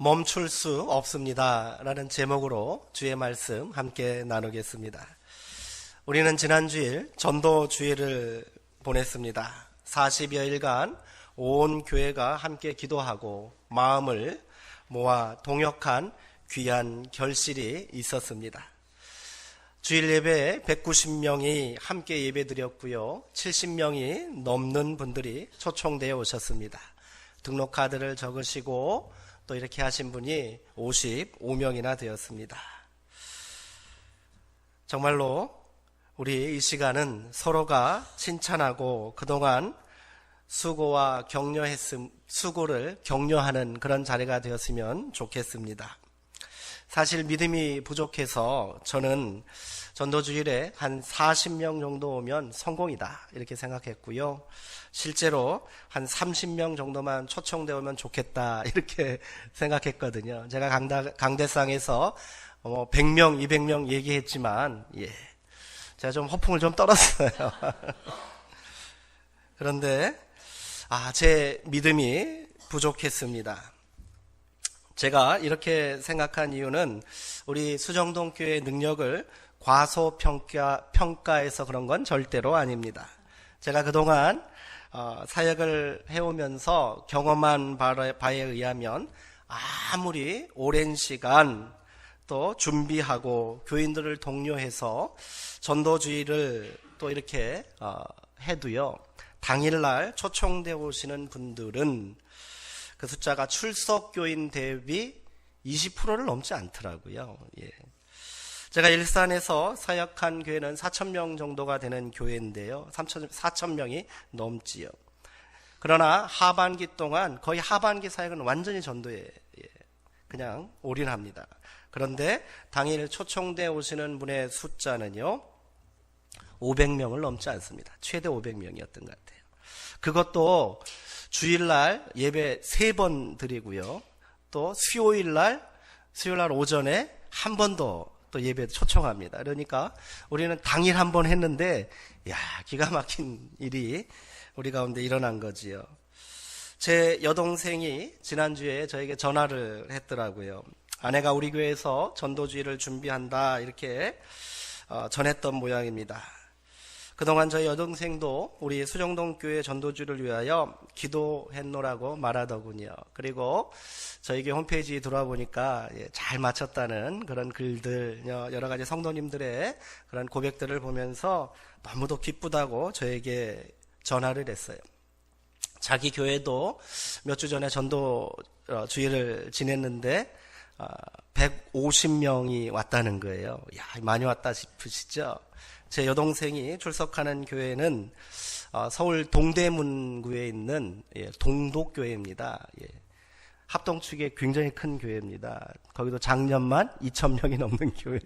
멈출 수 없습니다 라는 제목으로 주의 말씀 함께 나누겠습니다. 우리는 지난 주일 전도주일을 보냈습니다. 40여일간 온 교회가 함께 기도하고 마음을 모아 동역한 귀한 결실이 있었습니다. 주일 예배에 190명이 함께 예배드렸고요. 70명이 넘는 분들이 초청되어 오셨습니다. 등록카드를 적으시고 또 이렇게 하신 분이 55명이나 되었습니다. 정말로 우리 이 시간은 서로가 칭찬하고 그동안 수고를 격려하는 그런 자리가 되었으면 좋겠습니다. 사실 믿음이 부족해서 저는 전도주일에 한 40명 정도 오면 성공이다 이렇게 생각했고요. 실제로 한 30명 정도만 초청되어 오면 좋겠다 이렇게 생각했거든요. 제가 강대상에서 100명, 200명 얘기했지만 제가 좀 허풍을 좀 떨었어요. 그런데 제 믿음이 부족했습니다. 제가 이렇게 생각한 이유는 우리 수정동 교회의 능력을 과소평가해서 그런 건 절대로 아닙니다. 제가 그동안 사역을 해오면서 경험한 바에 의하면 아무리 오랜 시간 또 준비하고 교인들을 독려해서 전도주의를 또 이렇게 해도요, 당일날 초청되어 오시는 분들은 그 숫자가 출석교인 대비 20%를 넘지 않더라고요. 제가 일산에서 사역한 교회는 4,000명 정도가 되는 교회인데요. 4,000명이 넘지요. 그러나 하반기 동안 거의 하반기 사역은 완전히 전도에 그냥 올인합니다. 그런데 당일 초청되어 오시는 분의 숫자는요, 500명을 넘지 않습니다. 최대 500명이었던 것 같아요. 그것도 주일날 예배 3번 드리고요. 또 수요일날 오전에 한 번 더 또 예배 초청합니다. 그러니까 우리는 당일 한 번 했는데 기가 막힌 일이 우리 가운데 일어난 거지요. 제 여동생이 지난주에 저에게 전화를 했더라고요. 아내가 우리 교회에서 전도주일을 준비한다 이렇게 전했던 모양입니다. 그동안 저희 여동생도 우리 수정동 교회 전도주를 위하여 기도했노라고 말하더군요. 그리고 저희 교회 홈페이지 들어와 보니까 잘 마쳤다는 그런 글들, 여러 가지 성도님들의 그런 고백들을 보면서 너무도 기쁘다고 저에게 전화를 했어요. 자기 교회도 몇 주 전에 전도주일을 지냈는데 150명이 왔다는 거예요. 많이 왔다 싶으시죠? 제 여동생이 출석하는 교회는 서울 동대문구에 있는 동독교회입니다. 합동축의 굉장히 큰 교회입니다. 거기도 작년만 2,000명이 넘는 교회예요.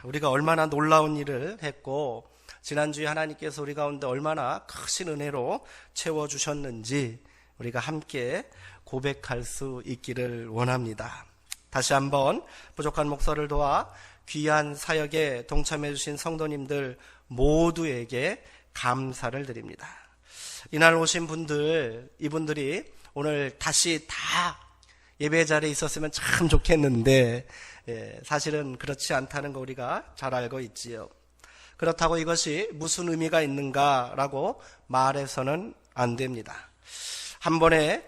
우리가 얼마나 놀라운 일을 했고 지난주에 하나님께서 우리 가운데 얼마나 크신 은혜로 채워주셨는지 우리가 함께 고백할 수 있기를 원합니다. 다시 한번 부족한 목소리를 도와 귀한 사역에 동참해 주신 성도님들 모두에게 감사를 드립니다. 이날 오신 분들, 이분들이 오늘 다시 다 예배 자리에 있었으면 참 좋겠는데 사실은 그렇지 않다는 거 우리가 잘 알고 있지요. 그렇다고 이것이 무슨 의미가 있는가라고 말해서는 안 됩니다. 한 번에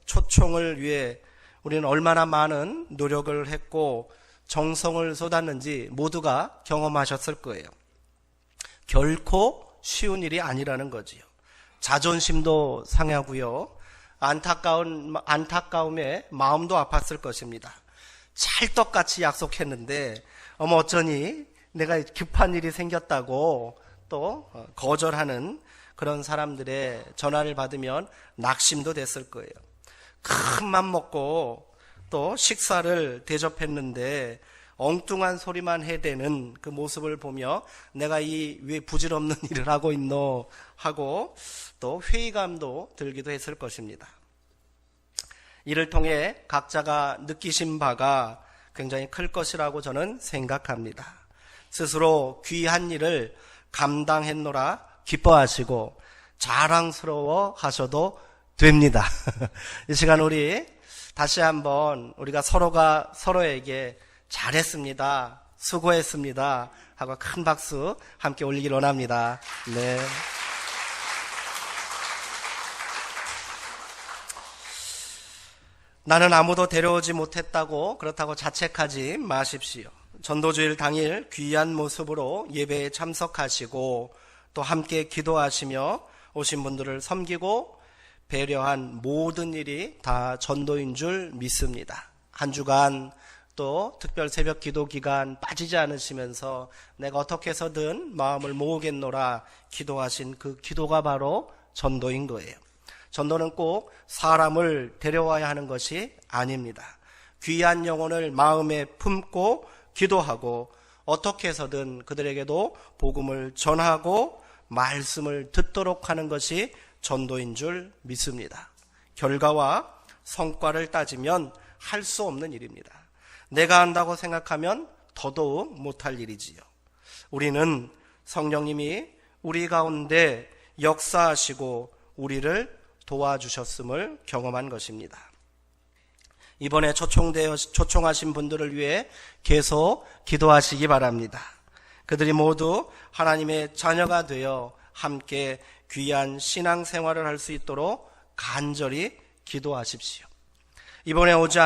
초청을 위해 우리는 얼마나 많은 노력을 했고 정성을 쏟았는지 모두가 경험하셨을 거예요. 결코 쉬운 일이 아니라는 거지요. 자존심도 상하고요. 안타까움에 마음도 아팠을 것입니다. 찰떡같이 약속했는데 어쩌니 내가 급한 일이 생겼다고 또 거절하는 그런 사람들의 전화를 받으면 낙심도 됐을 거예요. 큰 맘 먹고 또 식사를 대접했는데 엉뚱한 소리만 해대는 그 모습을 보며 내가 왜 부질없는 일을 하고 있노 하고 또 회의감도 들기도 했을 것입니다. 이를 통해 각자가 느끼신 바가 굉장히 클 것이라고 저는 생각합니다. 스스로 귀한 일을 감당했노라 기뻐하시고 자랑스러워 하셔도 됩니다. 이 시간 우리 다시 한번 우리가 서로가 서로에게 잘했습니다, 수고했습니다 하고 큰 박수 함께 올리길 원합니다. 네. 나는 아무도 데려오지 못했다고 그렇다고 자책하지 마십시오. 전도주일 당일 귀한 모습으로 예배에 참석하시고 또 함께 기도하시며 오신 분들을 섬기고 배려한 모든 일이 다 전도인 줄 믿습니다. 한 주간 또 특별 새벽 기도 기간 빠지지 않으시면서 내가 어떻게 해서든 마음을 모으겠노라 기도하신 그 기도가 바로 전도인 거예요. 전도는 꼭 사람을 데려와야 하는 것이 아닙니다. 귀한 영혼을 마음에 품고 기도하고 어떻게 해서든 그들에게도 복음을 전하고 말씀을 듣도록 하는 것이 전도인 줄 믿습니다. 결과와 성과를 따지면 할 수 없는 일입니다. 내가 한다고 생각하면 더더욱 못할 일이지요. 우리는 성령님이 우리 가운데 역사하시고 우리를 도와주셨음을 경험한 것입니다. 이번에 초청하신 분들을 위해 계속 기도하시기 바랍니다. 그들이 모두 하나님의 자녀가 되어 함께 귀한 신앙생활을 할 수 있도록 간절히 기도하십시오. 이번에는 오지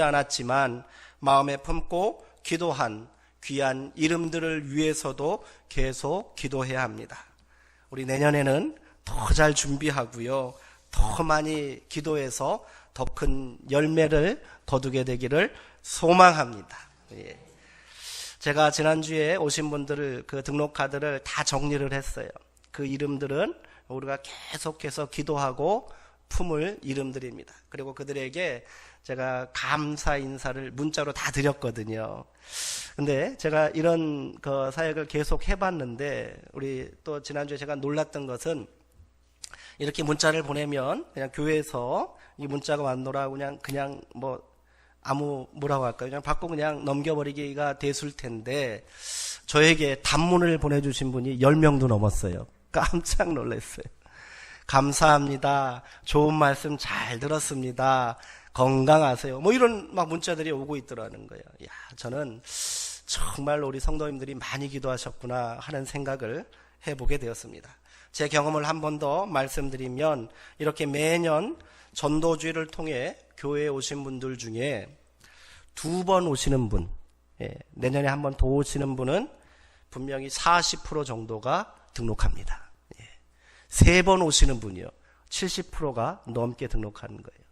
않았지만 마음에 품고 기도한 귀한 이름들을 위해서도 계속 기도해야 합니다. 우리 내년에는 더 잘 준비하고요, 더 많이 기도해서 더 큰 열매를 거두게 되기를 소망합니다. 예. 제가 지난주에 오신 분들을 그 등록 카드를 다 정리를 했어요. 그 이름들은 우리가 계속해서 기도하고 품을 이름들입니다. 그리고 그들에게 제가 감사 인사를 문자로 다 드렸거든요. 근데 제가 이런 그 사역을 계속 해봤는데 우리 또 지난주에 제가 놀랐던 것은 이렇게 문자를 보내면 그냥 교회에서 이 문자가 왔노라고 그냥 뭐라고 할까요? 그냥 받고 그냥 넘겨버리기가 됐을 텐데 저에게 단문을 보내주신 분이 10명도 넘었어요. 깜짝 놀랐어요. 감사합니다. 좋은 말씀 잘 들었습니다. 건강하세요. 뭐 이런 막 문자들이 오고 있더라는 거예요. 야, 저는 정말 우리 성도님들이 많이 기도하셨구나 하는 생각을 해보게 되었습니다. 제 경험을 한 번 더 말씀드리면 이렇게 매년 전도주의를 통해 교회에 오신 분들 중에 2번 오시는 분, 내년에 한 번 더 오시는 분은 분명히 40% 정도가 등록합니다. 3번 오시는 분이요, 70%가 넘게 등록하는 거예요.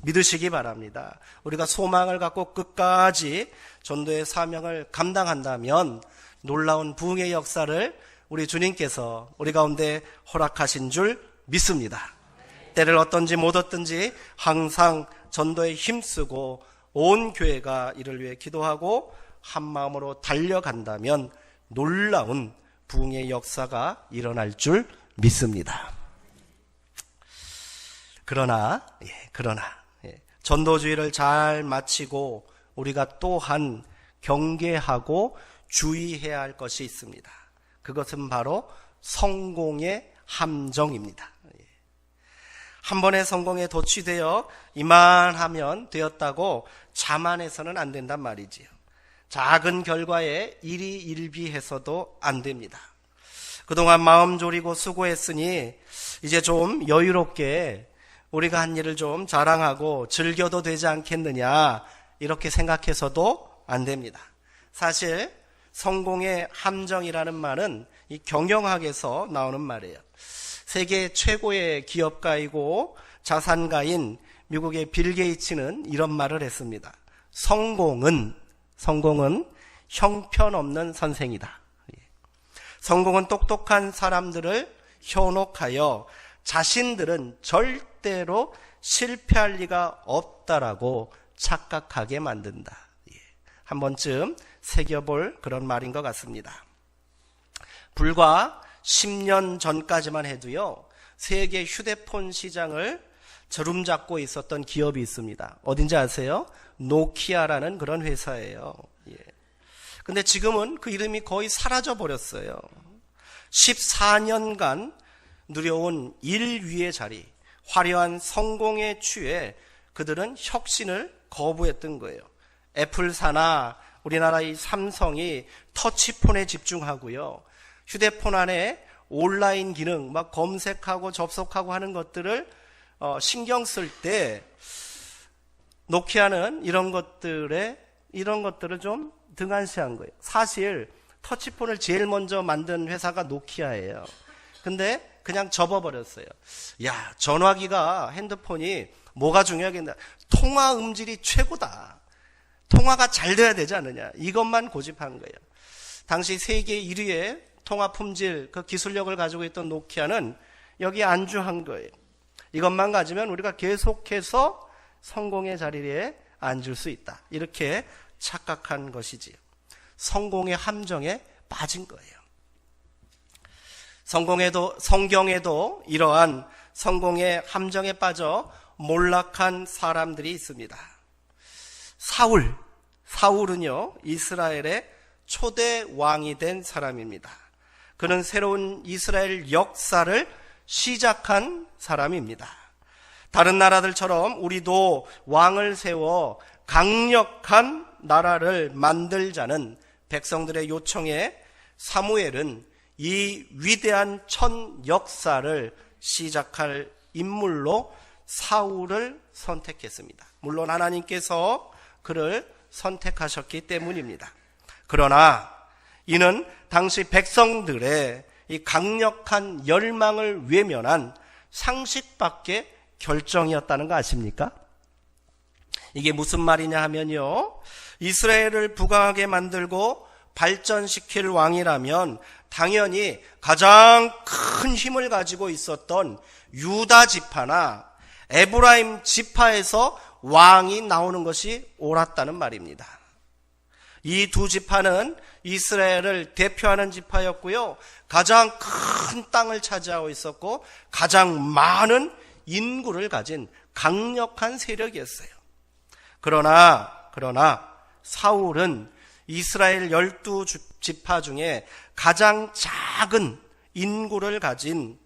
믿으시기 바랍니다. 우리가 소망을 갖고 끝까지 전도의 사명을 감당한다면 놀라운 부흥의 역사를 우리 주님께서 우리 가운데 허락하신 줄 믿습니다. 때를 어떤지 못 얻든지 항상 전도에 힘쓰고 온 교회가 이를 위해 기도하고 한 마음으로 달려간다면 놀라운 부흥의 역사가 일어날 줄 믿습니다. 그러나 전도주의를 잘 마치고 우리가 또한 경계하고 주의해야 할 것이 있습니다. 그것은 바로 성공의 함정입니다. 한 번의 성공에 도취되어 이만하면 되었다고 자만해서는 안 된단 말이지요. 작은 결과에 일희일비해서도 안 됩니다. 그동안 마음 졸이고 수고했으니 이제 좀 여유롭게 우리가 한 일을 좀 자랑하고 즐겨도 되지 않겠느냐, 이렇게 생각해서도 안 됩니다. 사실 성공의 함정이라는 말은 이 경영학에서 나오는 말이에요. 세계 최고의 기업가이고 자산가인 미국의 빌 게이츠는 이런 말을 했습니다. 성공은 형편없는 선생이다. 성공은 똑똑한 사람들을 현혹하여 자신들은 절대로 실패할 리가 없다라고 착각하게 만든다. 한 번쯤 새겨볼 그런 말인 것 같습니다. 불과 10년 전까지만 해도요, 세계 휴대폰 시장을 주름잡고 있었던 기업이 있습니다. 어딘지 아세요? 노키아라는 그런 회사예요. 근데 지금은 그 이름이 거의 사라져 버렸어요. 14년간 누려온 1위의 자리, 화려한 성공에 취해 그들은 혁신을 거부했던 거예요. 애플사나 우리나라 이 삼성이 터치폰에 집중하고요. 휴대폰 안에 온라인 기능, 막 검색하고 접속하고 하는 것들을 신경 쓸 때 노키아는 이런 것들을 좀 등한시한 거예요. 사실 터치폰을 제일 먼저 만든 회사가 노키아예요. 근데 그냥 접어버렸어요. 야, 전화기가, 핸드폰이 뭐가 중요하겠나? 통화 음질이 최고다. 통화가 잘 돼야 되지 않느냐. 이것만 고집한 거예요. 당시 세계 1위의 통화 품질, 그 기술력을 가지고 있던 노키아는 여기에 안주한 거예요. 이것만 가지면 우리가 계속해서 성공의 자리에 앉을 수 있다. 이렇게 착각한 것이지요. 성공의 함정에 빠진 거예요. 성경에도 이러한 성공의 함정에 빠져 몰락한 사람들이 있습니다. 사울은요, 이스라엘의 초대 왕이 된 사람입니다. 그는 새로운 이스라엘 역사를 시작한 사람입니다. 다른 나라들처럼 우리도 왕을 세워 강력한 나라를 만들자는 백성들의 요청에 사무엘은 이 위대한 첫 역사를 시작할 인물로 사울을 선택했습니다. 물론 하나님께서 그를 선택하셨기 때문입니다. 그러나 이는 당시 백성들의 이 강력한 열망을 외면한 상식밖의 결정이었다는 거 아십니까? 이게 무슨 말이냐 하면요, 이스라엘을 부강하게 만들고 발전시킬 왕이라면 당연히 가장 큰 힘을 가지고 있었던 유다 지파나 에브라임 지파에서 왕이 나오는 것이 옳았다는 말입니다. 이 두 지파는 이스라엘을 대표하는 지파였고요, 가장 큰 땅을 차지하고 있었고 가장 많은 인구를 가진 강력한 세력이었어요. 그러나 사울은 이스라엘 12지파 중에 가장 작은 인구를 가진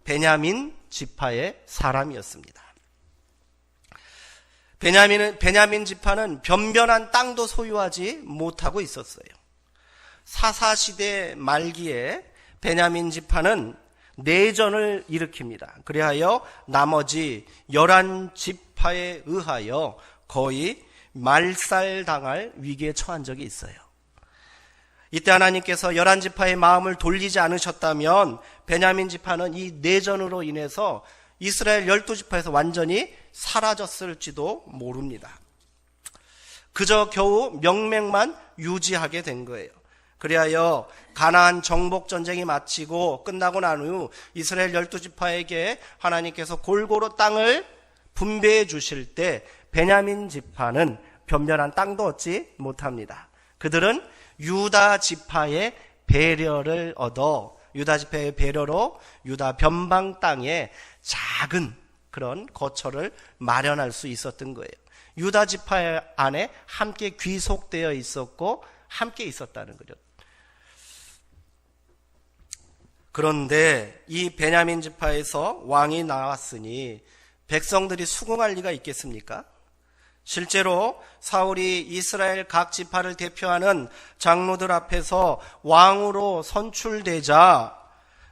베냐민 지파의 사람이었습니다. 베냐민 지파는 변변한 땅도 소유하지 못하고 있었어요. 사사시대 말기에 베냐민 지파는 내전을 일으킵니다. 그리하여 나머지 11지파에 의하여 거의 말살당할 위기에 처한 적이 있어요. 이때 하나님께서 11지파의 마음을 돌리지 않으셨다면 베냐민 지파는 이 내전으로 인해서 이스라엘 12지파에서 완전히 사라졌을지도 모릅니다. 그저 겨우 명맥만 유지하게 된 거예요. 그리하여 가나안 정복 전쟁이 마치고 끝나고 난 후 이스라엘 12지파에게 하나님께서 골고루 땅을 분배해 주실 때 베냐민 지파는 변변한 땅도 얻지 못합니다. 그들은 유다 지파의 배려를 얻어 유다 지파의 배려로 유다 변방 땅에 작은 그런 거처를 마련할 수 있었던 거예요. 유다 지파 안에 함께 귀속되어 있었고 함께 있었다는 거죠. 그런데 이 베냐민 지파에서 왕이 나왔으니 백성들이 수긍할 리가 있겠습니까? 실제로 사울이 이스라엘 각 지파를 대표하는 장로들 앞에서 왕으로 선출되자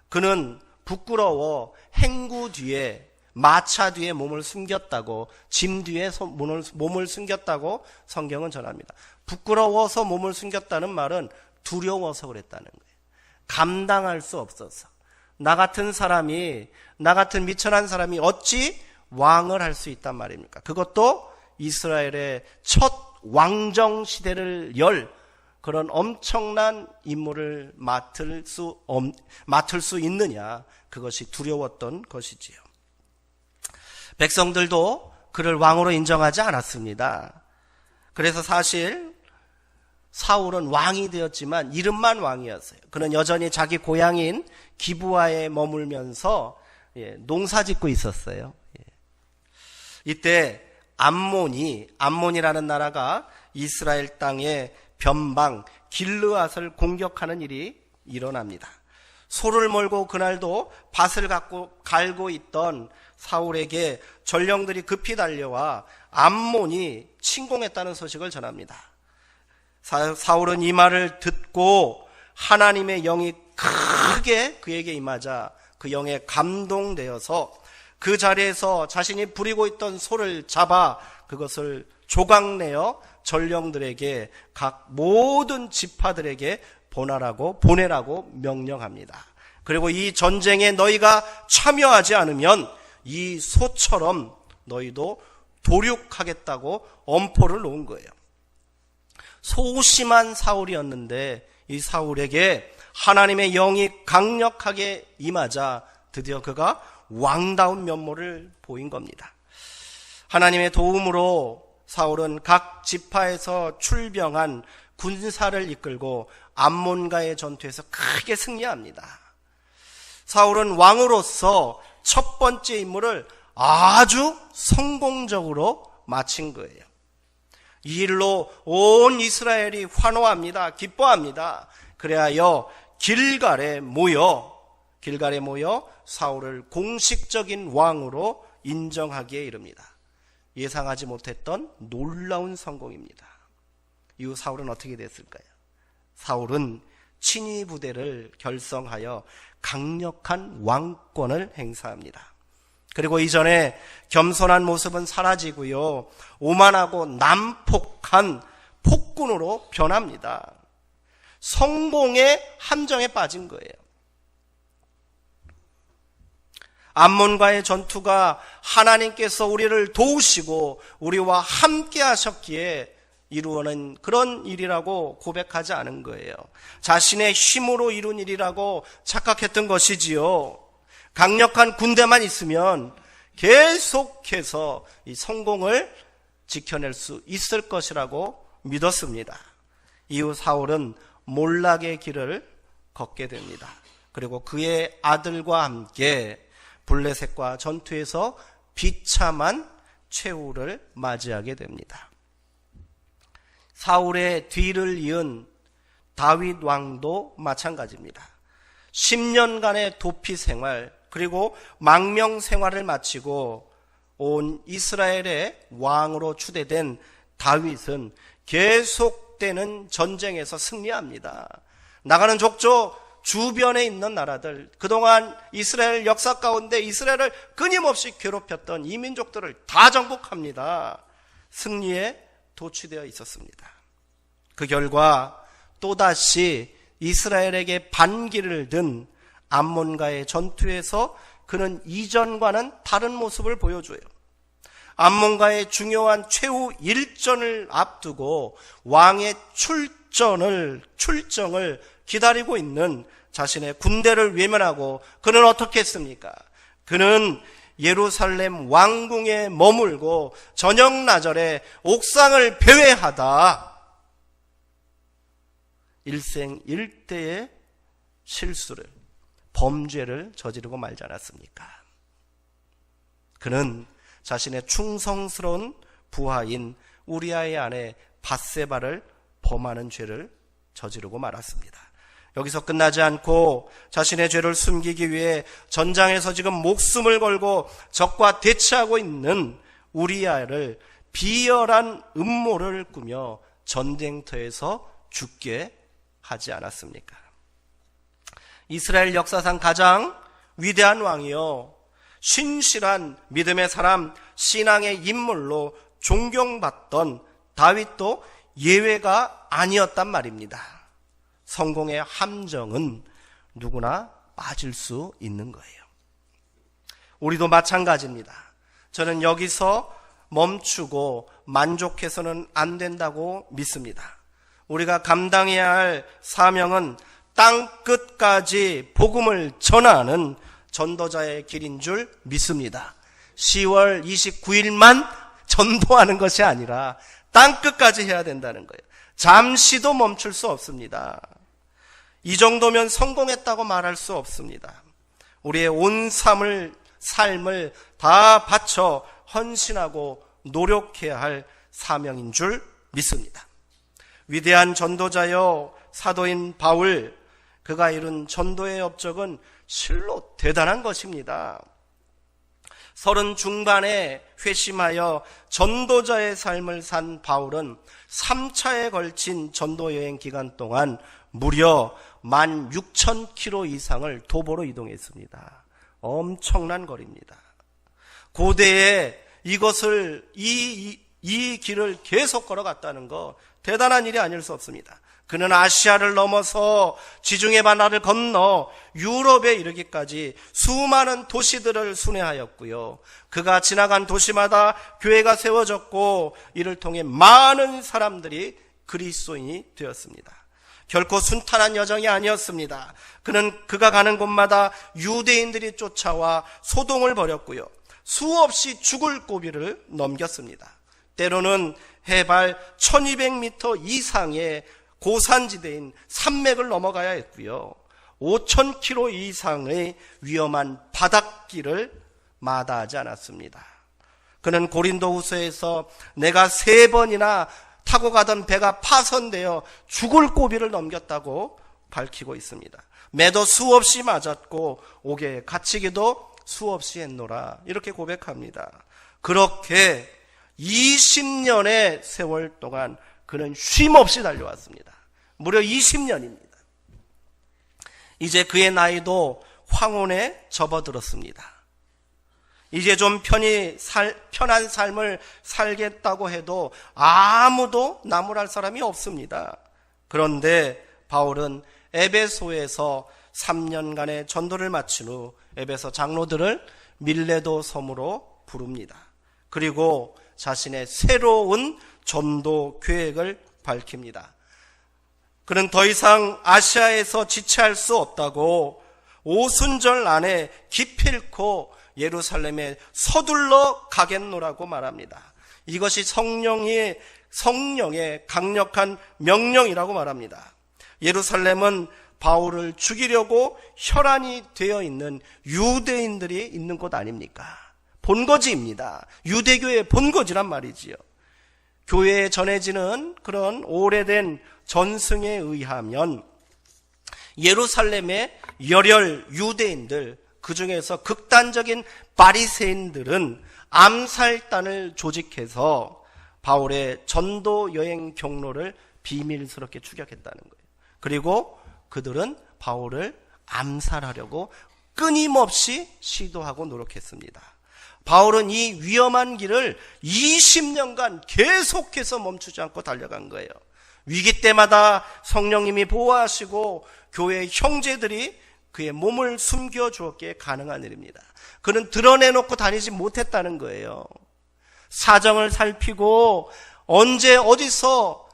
그는 부끄러워 행구 뒤에, 마차 뒤에 몸을 숨겼다고, 짐 뒤에 몸을 숨겼다고 성경은 전합니다. 부끄러워서 몸을 숨겼다는 말은 두려워서 그랬다는 거예요. 감당할 수 없어서. 나 같은 미천한 사람이 어찌 왕을 할 수 있단 말입니까? 그것도 이스라엘의 첫 왕정 시대를 열 그런 엄청난 임무를 맡을 수 있느냐, 그것이 두려웠던 것이지요. 백성들도 그를 왕으로 인정하지 않았습니다. 그래서 사실 사울은 왕이 되었지만 이름만 왕이었어요. 그는 여전히 자기 고향인 기브아에 머물면서 농사 짓고 있었어요. 이때 암몬이라는 나라가 이스라엘 땅의 변방 길르앗을 공격하는 일이 일어납니다. 소를 몰고 그날도 밭을 갈고 있던 사울에게 전령들이 급히 달려와 암몬이 침공했다는 소식을 전합니다. 사울은 이 말을 듣고 하나님의 영이 크게 그에게 임하자 그 영에 감동되어서 그 자리에서 자신이 부리고 있던 소를 잡아 그것을 조각내어 전령들에게 각 모든 지파들에게 보내라고 명령합니다. 그리고 이 전쟁에 너희가 참여하지 않으면 이 소처럼 너희도 도륙하겠다고 엄포를 놓은 거예요. 소심한 사울이었는데 이 사울에게 하나님의 영이 강력하게 임하자 드디어 그가 왕다운 면모를 보인 겁니다. 하나님의 도움으로 사울은 각 지파에서 출병한 군사를 이끌고 암몬과의 전투에서 크게 승리합니다. 사울은 왕으로서 첫 번째 임무를 아주 성공적으로 마친 거예요. 이 일로 온 이스라엘이 환호합니다. 기뻐합니다. 그래하여 길갈에 모여 사울을 공식적인 왕으로 인정하기에 이릅니다. 예상하지 못했던 놀라운 성공입니다. 이후 사울은 어떻게 됐을까요? 사울은 친위 부대를 결성하여 강력한 왕권을 행사합니다. 그리고 이전에 겸손한 모습은 사라지고요, 오만하고 난폭한 폭군으로 변합니다. 성공의 함정에 빠진 거예요. 암몬과의 전투가 하나님께서 우리를 도우시고 우리와 함께 하셨기에 이루어낸 그런 일이라고 고백하지 않은 거예요. 자신의 힘으로 이룬 일이라고 착각했던 것이지요. 강력한 군대만 있으면 계속해서 이 성공을 지켜낼 수 있을 것이라고 믿었습니다. 이후 사울은 몰락의 길을 걷게 됩니다. 그리고 그의 아들과 함께 블레셋과 전투에서 비참한 최후를 맞이하게 됩니다. 사울의 뒤를 이은 다윗 왕도 마찬가지입니다. 10년간의 도피 생활 그리고 망명 생활을 마치고 온 이스라엘의 왕으로 추대된 다윗은 계속되는 전쟁에서 승리합니다. 나가는 족족 주변에 있는 나라들, 그동안 이스라엘 역사 가운데 이스라엘을 끊임없이 괴롭혔던 이 민족들을 다 정복합니다. 승리에 도취되어 있었습니다. 그 결과 또다시 이스라엘에게 반기를 든 암몬과의 전투에서 그는 이전과는 다른 모습을 보여줘요. 암몬과의 중요한 최후 일전을 앞두고 왕의 출정을 기다리고 있는 자신의 군대를 외면하고 그는 어떻게 했습니까? 그는 예루살렘 왕궁에 머물고 저녁나절에 옥상을 배회하다 일생일대의 실수를, 범죄를 저지르고 말지 않았습니까? 그는 자신의 충성스러운 부하인 우리아의 아내 밧세바를 범하는 죄를 저지르고 말았습니다. 여기서 끝나지 않고 자신의 죄를 숨기기 위해 전장에서 지금 목숨을 걸고 적과 대치하고 있는 우리아를 비열한 음모를 꾸며 전쟁터에서 죽게 하지 않았습니까? 이스라엘 역사상 가장 위대한 왕이요, 신실한 믿음의 사람, 신앙의 인물로 존경받던 다윗도 예외가 아니었단 말입니다. 성공의 함정은 누구나 빠질 수 있는 거예요. 우리도 마찬가지입니다. 저는 여기서 멈추고 만족해서는 안 된다고 믿습니다. 우리가 감당해야 할 사명은 땅 끝까지 복음을 전하는 전도자의 길인 줄 믿습니다. 10월 29일만 전도하는 것이 아니라 땅 끝까지 해야 된다는 거예요. 잠시도 멈출 수 없습니다. 이 정도면 성공했다고 말할 수 없습니다. 우리의 온 삶을 다 바쳐 헌신하고 노력해야 할 사명인 줄 믿습니다. 위대한 전도자여 사도인 바울, 그가 이룬 전도의 업적은 실로 대단한 것입니다. 30 중반에 회심하여 전도자의 삶을 산 바울은 3차에 걸친 전도 여행 기간 동안 무려 16,000km 이상을 도보로 이동했습니다. 엄청난 거리입니다. 고대에 이것을 이 길을 계속 걸어갔다는 거 대단한 일이 아닐 수 없습니다. 그는 아시아를 넘어서 지중해 바다를 건너 유럽에 이르기까지 수많은 도시들을 순회하였고요. 그가 지나간 도시마다 교회가 세워졌고 이를 통해 많은 사람들이 그리스도인이 되었습니다. 결코 순탄한 여정이 아니었습니다. 그가 가는 곳마다 유대인들이 쫓아와 소동을 벌였고요. 수없이 죽을 고비를 넘겼습니다. 때로는 해발 1200m 이상의 고산지대인 산맥을 넘어가야 했고요. 5000km 이상의 위험한 바닷길을 마다하지 않았습니다. 그는 고린도후서에서 내가 3번이나 타고 가던 배가 파손되어 죽을 고비를 넘겼다고 밝히고 있습니다. 매도 수없이 맞았고 옥에 갇히기도 수없이 했노라 이렇게 고백합니다. 그렇게 20년의 세월 동안 그는 쉼없이 달려왔습니다. 무려 20년입니다. 이제 그의 나이도 황혼에 접어들었습니다. 이제 좀 편한 삶을 살겠다고 해도 아무도 나무랄 사람이 없습니다. 그런데 바울은 에베소에서 3년간의 전도를 마친 후 에베소 장로들을 밀레도 섬으로 부릅니다. 그리고 자신의 새로운 전도 계획을 밝힙니다. 그는 더 이상 아시아에서 지체할 수 없다고 오순절 안에 기필코 예루살렘에 서둘러 가겠노라고 말합니다. 이것이 성령의 강력한 명령이라고 말합니다. 예루살렘은 바울을 죽이려고 혈안이 되어 있는 유대인들이 있는 곳 아닙니까? 본거지입니다. 유대교의 본거지란 말이지요. 교회에 전해지는 그런 오래된 전승에 의하면 예루살렘의 열혈 유대인들, 그 중에서 극단적인 바리새인들은 암살단을 조직해서 바울의 전도 여행 경로를 비밀스럽게 추격했다는 거예요. 그리고 그들은 바울을 암살하려고 끊임없이 시도하고 노력했습니다. 바울은 이 위험한 길을 20년간 계속해서 멈추지 않고 달려간 거예요. 위기 때마다 성령님이 보호하시고 교회 형제들이 그의 몸을 숨겨주었기에 가능한 일입니다. 그는 드러내놓고 다니지 못했다는 거예요. 사정을 살피고 언제 어디서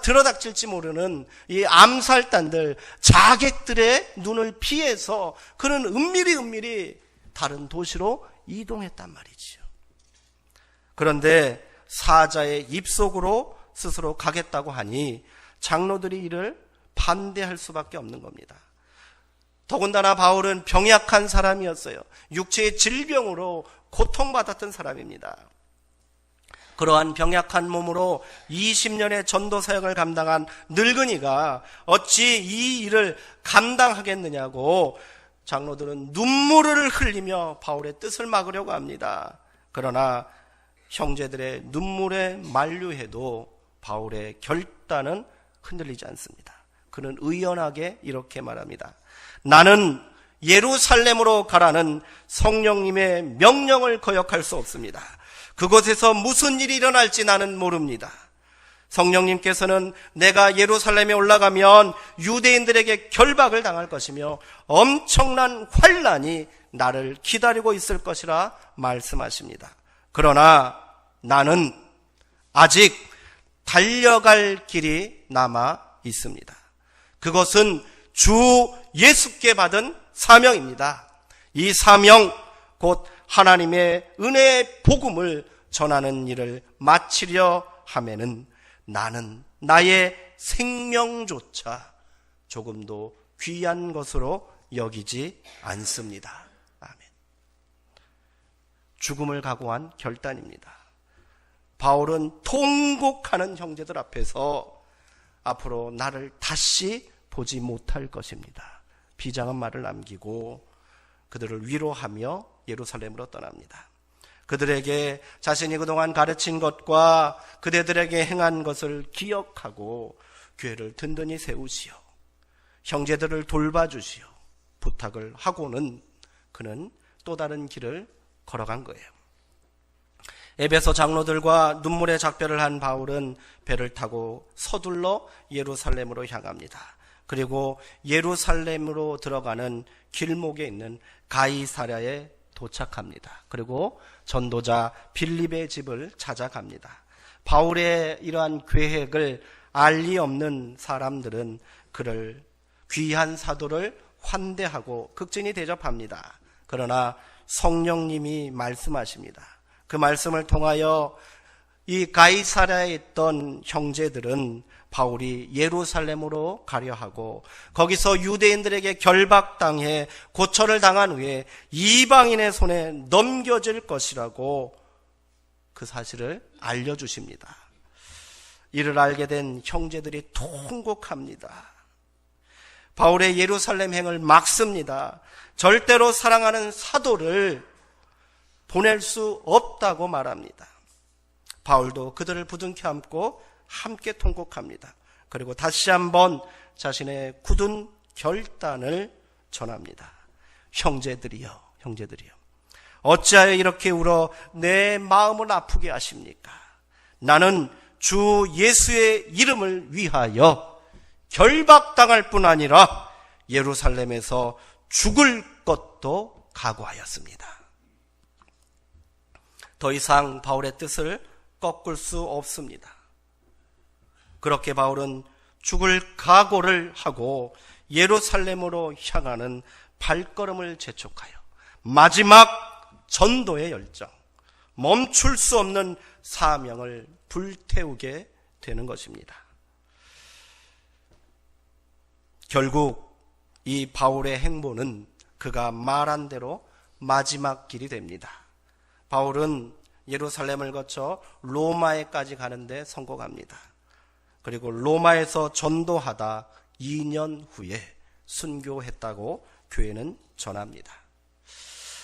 들어닥칠지 모르는 이 암살단들, 자객들의 눈을 피해서 그는 은밀히 다른 도시로 이동했단 말이지요. 그런데 사자의 입속으로 스스로 가겠다고 하니 장로들이 이를 반대할 수밖에 없는 겁니다. 더군다나 바울은 병약한 사람이었어요. 육체의 질병으로 고통받았던 사람입니다. 그러한 병약한 몸으로 20년의 전도 사역을 감당한 늙은이가 어찌 이 일을 감당하겠느냐고 장로들은 눈물을 흘리며 바울의 뜻을 막으려고 합니다. 그러나 형제들의 눈물에 만류해도 바울의 결단은 흔들리지 않습니다. 그는 의연하게 이렇게 말합니다. 나는 예루살렘으로 가라는 성령님의 명령을 거역할 수 없습니다. 그곳에서 무슨 일이 일어날지 나는 모릅니다. 성령님께서는 내가 예루살렘에 올라가면 유대인들에게 결박을 당할 것이며 엄청난 환난이 나를 기다리고 있을 것이라 말씀하십니다. 그러나 나는 아직 달려갈 길이 남아 있습니다. 그것은 주 예수께 받은 사명입니다. 이 사명, 곧 하나님의 은혜의 복음을 전하는 일을 마치려 하면은 나는 나의 생명조차 조금도 귀한 것으로 여기지 않습니다. 아멘. 죽음을 각오한 결단입니다. 바울은 통곡하는 형제들 앞에서 앞으로 나를 다시 보지 못할 것입니다. 비장한 말을 남기고 그들을 위로하며 예루살렘으로 떠납니다. 그들에게 자신이 그동안 가르친 것과 그대들에게 행한 것을 기억하고 교회를 든든히 세우시오, 형제들을 돌봐주시오 부탁을 하고는 그는 또 다른 길을 걸어간 거예요. 에베소 장로들과 눈물의 작별을 한 바울은 배를 타고 서둘러 예루살렘으로 향합니다. 그리고 예루살렘으로 들어가는 길목에 있는 가이사랴에 도착합니다. 그리고 전도자 빌립의 집을 찾아갑니다. 바울의 이러한 계획을 알 리 없는 사람들은 그를 귀한 사도를 환대하고 극진히 대접합니다. 그러나 성령님이 말씀하십니다. 그 말씀을 통하여 이 가이사랴에 있던 형제들은 바울이 예루살렘으로 가려 하고 거기서 유대인들에게 결박당해 고초를 당한 후에 이방인의 손에 넘겨질 것이라고 그 사실을 알려주십니다. 이를 알게 된 형제들이 통곡합니다. 바울의 예루살렘 행을 막습니다. 절대로 사랑하는 사도를 보낼 수 없다고 말합니다. 바울도 그들을 부둥켜 안고 함께 통곡합니다. 그리고 다시 한번 자신의 굳은 결단을 전합니다. 형제들이여, 어찌하여 이렇게 울어 내 마음을 아프게 하십니까? 나는 주 예수의 이름을 위하여 결박당할 뿐 아니라 예루살렘에서 죽을 것도 각오하였습니다. 더 이상 바울의 뜻을 꺾을 수 없습니다. 그렇게 바울은 죽을 각오를 하고 예루살렘으로 향하는 발걸음을 재촉하여 마지막 전도의 열정, 멈출 수 없는 사명을 불태우게 되는 것입니다. 결국 이 바울의 행보는 그가 말한 대로 마지막 길이 됩니다. 바울은 예루살렘을 거쳐 로마에까지 가는데 성공합니다. 그리고 로마에서 전도하다 2년 후에 순교했다고 교회는 전합니다.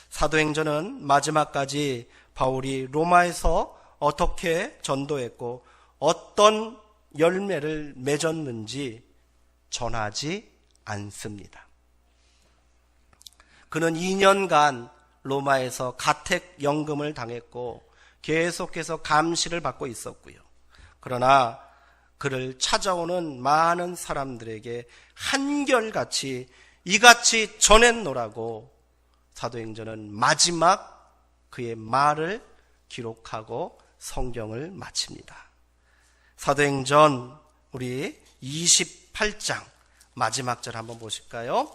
사도행전은 마지막까지 바울이 로마에서 어떻게 전도했고 어떤 열매를 맺었는지 전하지 않습니다. 그는 2년간 로마에서 가택연금을 당했고 계속해서 감시를 받고 있었고요. 그러나 그를 찾아오는 많은 사람들에게 한결같이 이같이 전했노라고 사도행전은 마지막 그의 말을 기록하고 성경을 마칩니다. 사도행전 우리 28장 마지막 절 한번 보실까요?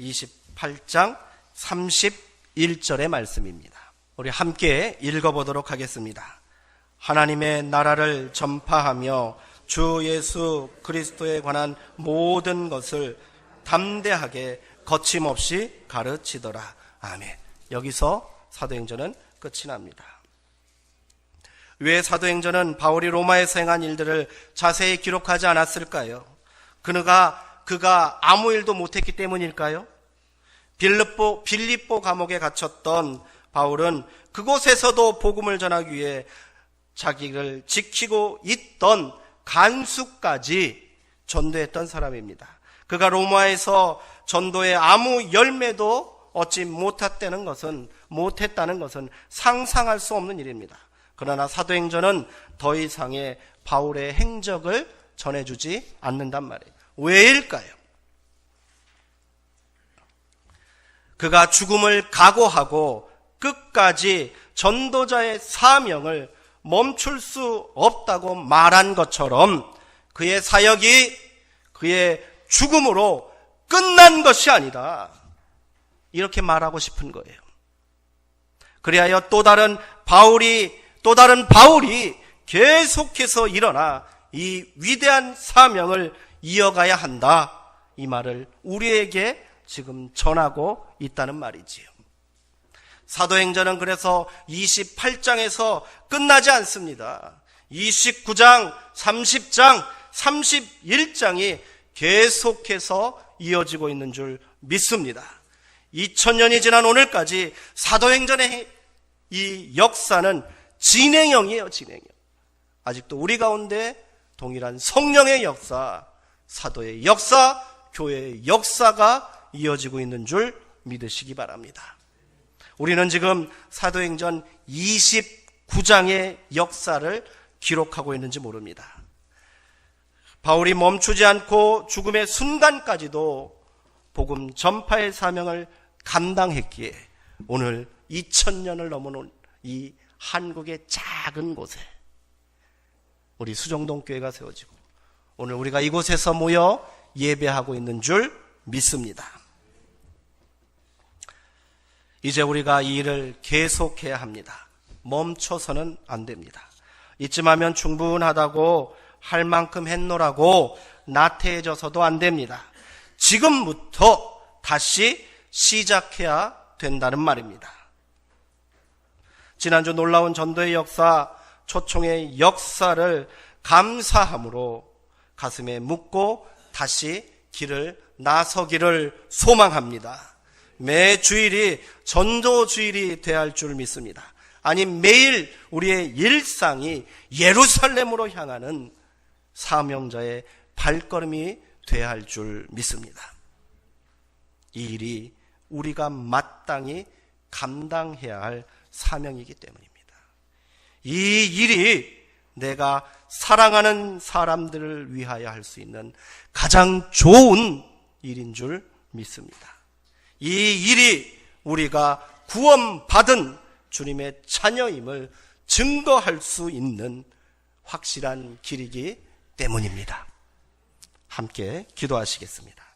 28장 31절의 말씀입니다. 우리 함께 읽어보도록 하겠습니다. 하나님의 나라를 전파하며 주 예수 그리스도에 관한 모든 것을 담대하게 거침없이 가르치더라. 아멘. 여기서 사도행전은 끝이 납니다. 왜 사도행전은 바울이 로마에서 행한 일들을 자세히 기록하지 않았을까요? 그가 아무 일도 못했기 때문일까요? 빌립보 감옥에 갇혔던 바울은 그곳에서도 복음을 전하기 위해 자기를 지키고 있던 간수까지 전도했던 사람입니다. 그가 로마에서 전도에 아무 열매도 얻지 못했다는 것은 상상할 수 없는 일입니다. 그러나 사도행전은 더 이상의 바울의 행적을 전해주지 않는단 말이에요. 왜일까요? 그가 죽음을 각오하고 끝까지 전도자의 사명을 멈출 수 없다고 말한 것처럼 그의 사역이 그의 죽음으로 끝난 것이 아니다, 이렇게 말하고 싶은 거예요. 그리하여 또 다른 바울이 계속해서 일어나 이 위대한 사명을 이어가야 한다, 이 말을 우리에게 지금 전하고 있다는 말이지요. 사도행전은 그래서 28장에서 끝나지 않습니다. 29장, 30장, 31장이 계속해서 이어지고 있는 줄 믿습니다. 2000년이 지난 오늘까지 사도행전의 이 역사는 진행형이에요. 진행형. 아직도 우리 가운데 동일한 성령의 역사, 사도의 역사, 교회의 역사가 이어지고 있는 줄 믿으시기 바랍니다. 우리는 지금 사도행전 29장의 역사를 기록하고 있는지 모릅니다. 바울이 멈추지 않고 죽음의 순간까지도 복음 전파의 사명을 감당했기에 오늘 2000년을 넘은 이 한국의 작은 곳에 우리 수정동 교회가 세워지고 오늘 우리가 이곳에서 모여 예배하고 있는 줄 믿습니다. 이제 우리가 이 일을 계속해야 합니다. 멈춰서는 안 됩니다. 이쯤 하면 충분하다고 할 만큼 했노라고 나태해져서도 안 됩니다. 지금부터 다시 시작해야 된다는 말입니다. 지난주 놀라운 전도의 역사, 초청의 역사를 감사함으로 가슴에 묻고 다시 길을 나서기를 소망합니다. 매 주일이 전도 주일이 되어야 할 줄 믿습니다. 아니 매일 우리의 일상이 예루살렘으로 향하는 사명자의 발걸음이 되어야 할 줄 믿습니다. 이 일이 우리가 마땅히 감당해야 할 사명이기 때문입니다. 이 일이 내가 사랑하는 사람들을 위하여 할 수 있는 가장 좋은 일인 줄 믿습니다. 이 일이 우리가 구원받은 주님의 자녀임을 증거할 수 있는 확실한 길이기 때문입니다. 함께 기도하시겠습니다.